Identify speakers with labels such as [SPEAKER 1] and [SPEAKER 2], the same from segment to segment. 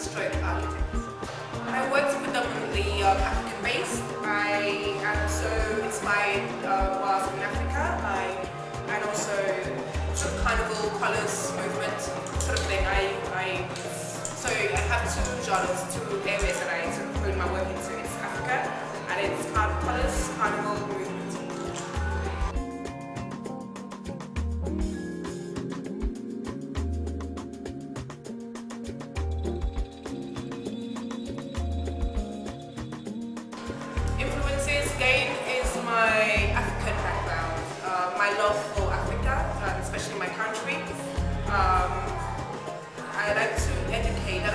[SPEAKER 1] stroke architect. I worked predominantly African-based. I am so inspired whilst in Africa. And also sort of carnival, colours, movement sort of thing. So I have two genres, two areas that I sort of put my work into. It's Africa and it's colours, carnival, movement. Influences again is my African background, my love for Africa, especially my country. I like to educate. I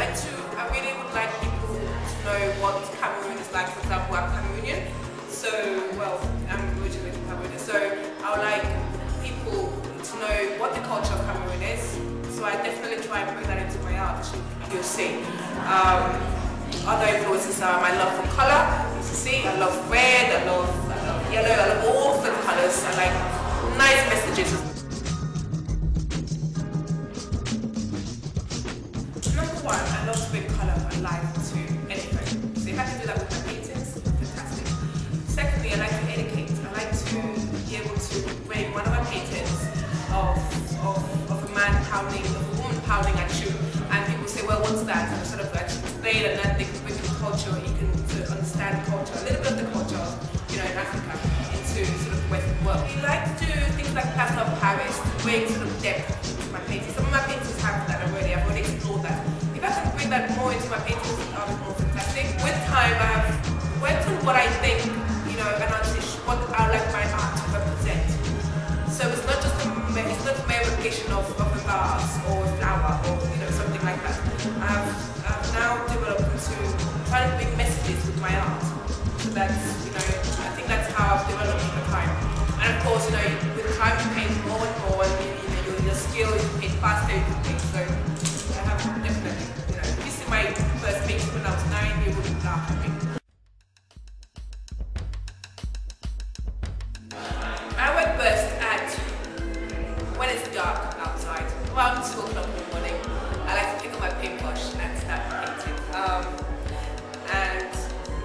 [SPEAKER 1] really would like people to know what Cameroon is like. For example, I'm Cameroonian, so well, I'm originally from Cameroon, so I would like people to know what the culture of Cameroon is. So I definitely try and bring that into my art. You'll see. Other influences are my love for colour. You see, I love red, I love yellow, I love all the colours. I like nice messages. Number one, I love to bring colour and life to anything. So if I can do that with my paintings, fantastic. Secondly, I like to educate. I like to be able to bring one of my paintings of a man pounding, of a woman pounding at you, and people say, well, what's that? And I sort of like explain, and then they can bring the culture. You can sort of understand culture, a little bit of the culture, you know, in Africa into sort of Western world. We like to do things like plaster of Paris to bring sort of depth into my paintings. Some of my paintings have that already. I've already explored that. If I can bring that more into my paintings, that would be more fantastic. With time, I've worked on what I think, you know, an artist, what I would like my art to represent. So it's not just a mere replication of a vase or a flower or, you know, something like that. I've now developed into trying to bring messages with my art. So that's, you know, I think that's how I've developed over time. And of course, you know, with time you paint more and more, and you know, your skill, you paint faster, you can paint. So I have definitely, you know, if you see my first painting when I was 9, you wouldn't laugh at me. I work best at when it's dark outside, around 2 o'clock in the morning. I like to pick up my paintbrush and start painting. And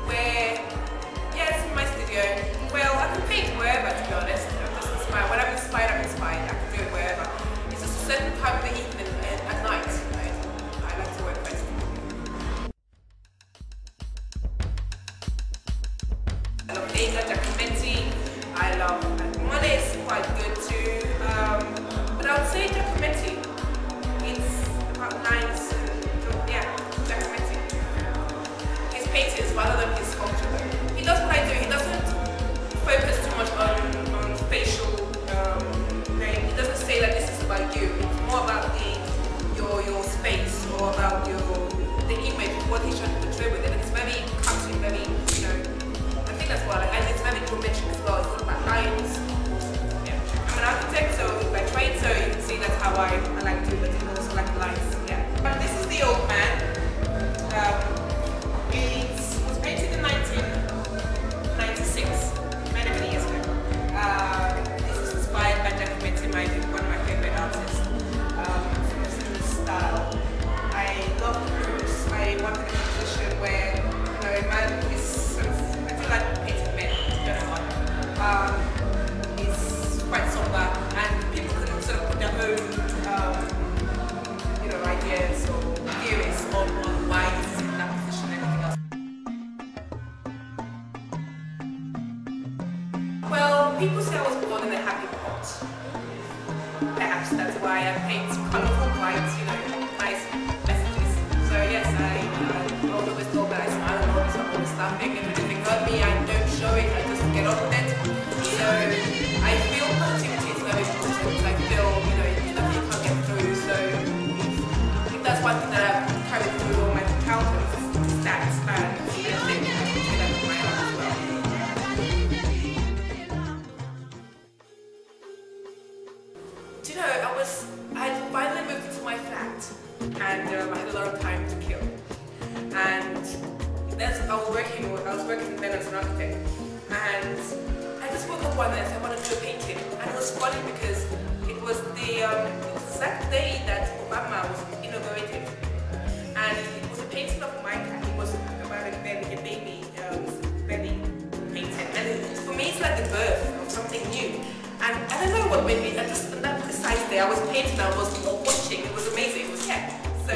[SPEAKER 1] where, yes, in my studio, well, I can paint wherever, to be honest. I'm just inspired. When I'm inspired, I'm inspired. I can do it wherever. It's just a certain time of the evening and at night, right? I like to work best. I love Ega, Giacometti. I love Money is quite good too. But I would say Giacometti. It's about lines. Yeah, Giacometti. His paintings rather than his sculpture. He does what I do. He doesn't focus too much on facial. He doesn't say that this is about you. It's more about your space or about the image, what he's trying to portray with it. And it's very cartoon, very, you know. I think that's what I like. And it's very geometric as well. It's all about lines. Yeah. I'm an architect, so by trade, so you can see that's how I like to do it. I also like lines. Yeah. But this is the old man. It was painted in 1996, many years ago. This is inspired by Giacometti, one of my favorite artists. From his style. I love blues. I wanted a position where, you know, a man is sort of, I feel like painting men, is quite somber, and people can sort of put their own, you know, ideas or theories on why he's in that position and everything else. Well, people say I was born in a happy pot. Perhaps that's why I paint colourful, bright, you know, nice messages. So yes, I always thought that I smile a lot, so I'm always laughing. If anything hurt me, I don't show it, I just get on with it. So I feel positivity is very important. I feel, you know, nothing you can't get through. So I think that's one thing that I've carried through all my encounters, is that, and I think I can do that with my art as well. Do you know, I finally moved into my flat, and I had a lot of time to kill. And I was working then as an architect, and I just woke up one day and said I want to do a painting. And it was funny because it was the exact day that Obama was inaugurated, and it was a painting like the birth of something new. And I don't know what made me, I just, on that precise day, I was painting, I was watching, it was amazing, it was, yeah. So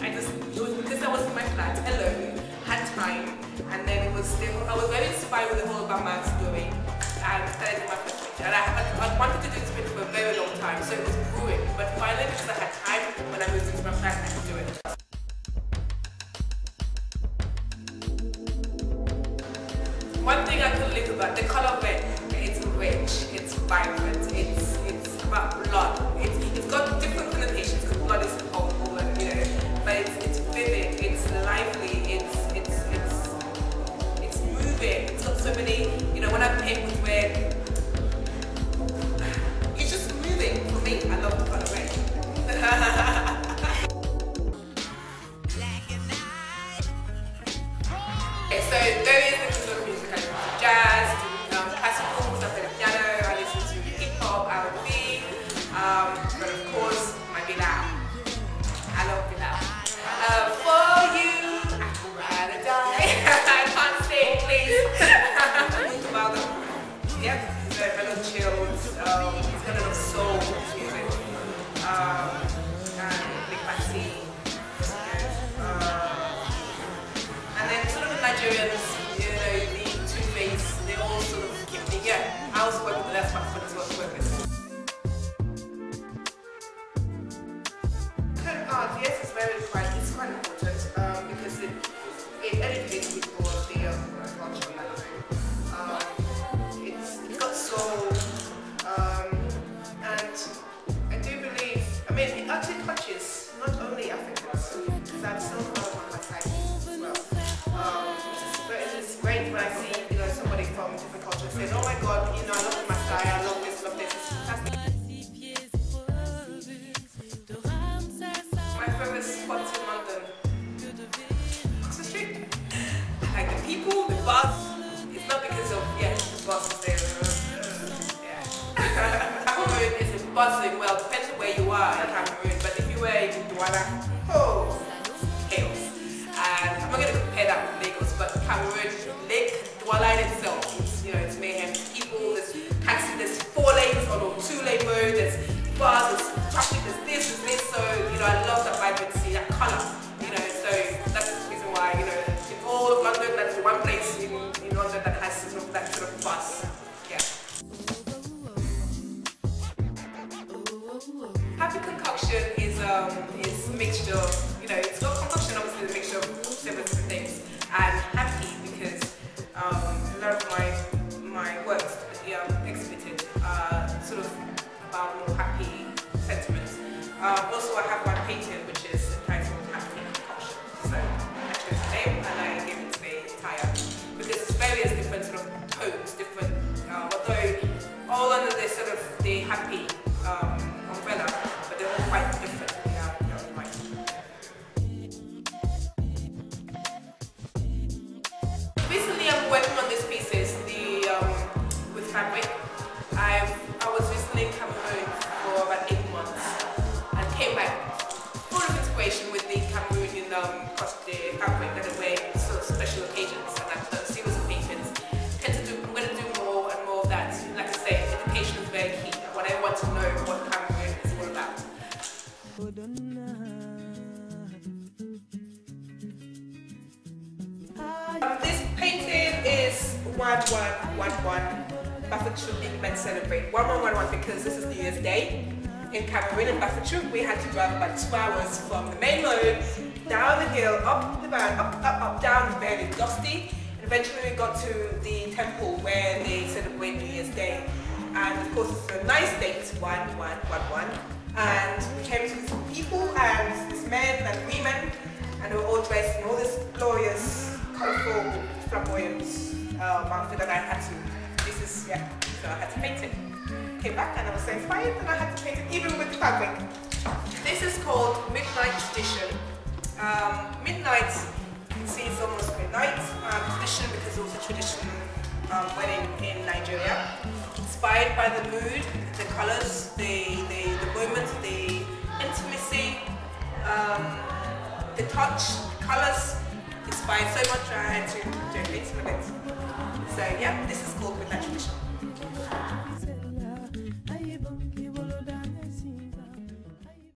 [SPEAKER 1] I just, it was because I was in my flat, alone, had time, and then it was still, I was very inspired with the whole Bama story, and started my first picture. And I wanted to do this picture for a very long time, so it was brewing, but finally, because I had time, when I moved into my flat, I could do it. One thing I could live about, the color red, it's rich, it's vibrant, it's about blood. It's got different connotations because blood is powerful, and you know, but it's vivid, it's lively, it's moving. It's got so many, you know, when I paint with red, it's just moving for me. I love the color red. Okay, so various different sort of music. I listen to jazz, classical, I play the piano, I listen to hip hop, R&B, but of course, my Bilal. I love Bilal. For you, I would rather die. I can't sing, please. About them. Yep, he's a little chilled. He's got a lot of soul music. And Big Bassy. And then sort of the Nigerians, you know, the two-face, they all sort of keep me, yeah. I also work with the last part as well to work with. Good art, yes, it's it's quite important because it educates people of the culture and it's got soul, and I do believe, I mean, it actually touches not only Africans, because I'm still part of my side as well. It's great when I see, you know, somebody from different cultures saying, oh my God, you know, I love my style, I love this, it's fantastic. My favorite spots in London, Oxford Street. I like the people, the bus. It's not because of, yeah, the bus is there. Yeah. Cameroon is buzzing, well, depends on where you are in Cameroon, but if you were in Douala, oh, chaos. And I'm not going to compare that with Lagos, but Cameroon, Douala in itself, it's, you know, it's mayhem. People, there's taxi, there's 4 lanes on a 2-lane road, there's bars, there's traffic, there's this, so, you know, I love that vibrancy, that colour, you know, so that's the reason why, you know, in all of London, that's the one place in London that has sort of that sort of buzz, yeah. Happy Concoction is a mixture of, you know, it's not concoction, obviously, a mixture of several different things. And happy because a lot of my works exhibited sort of about more happy sentiments. Also, I have one painting which is entitled Happy Concoction. So I chose the name and I gave it to the attire because it's various different sort of tones, different, although all under the sort of the happy umbrella, but they're all quite different in their own right. Recently, I'm working on these pieces, with fabric. I was recently in Cameroon for about 8 months and came back full of inspiration with the Cameroonian fabric that I wear in sort of special occasions, and I've done a series of paintings. I'm going to do more and more of that. Like I say, education is very key. When I want to know what Cameroon is all about. This painting is 1111 Bafoutou Pigment Celebrate 1111 because this is New Year's Day in Cameroon and Bafoutou. We had to drive about 2 hours from the main road down the hill, up the van, up, down, very dusty. And eventually we got to the temple where they celebrate New Year's Day. And of course it's a nice date, 1111. And we came to some people and these men and women, and they were all dressed in all this glorious, colorful, flamboyant outfit that I had to. This is, yeah, so I had to paint it. Came back and I was so inspired and I had to paint it even with fabric. This is called Midnight Tradition. Midnight, you can see it's almost midnight. Tradition because it was a tradition wedding in Nigeria. Inspired by the mood, the colors, the moment, the intimacy, the touch, the colors. It's inspired so much I had to donate some of it. So yeah, this is called Midnight Tradition.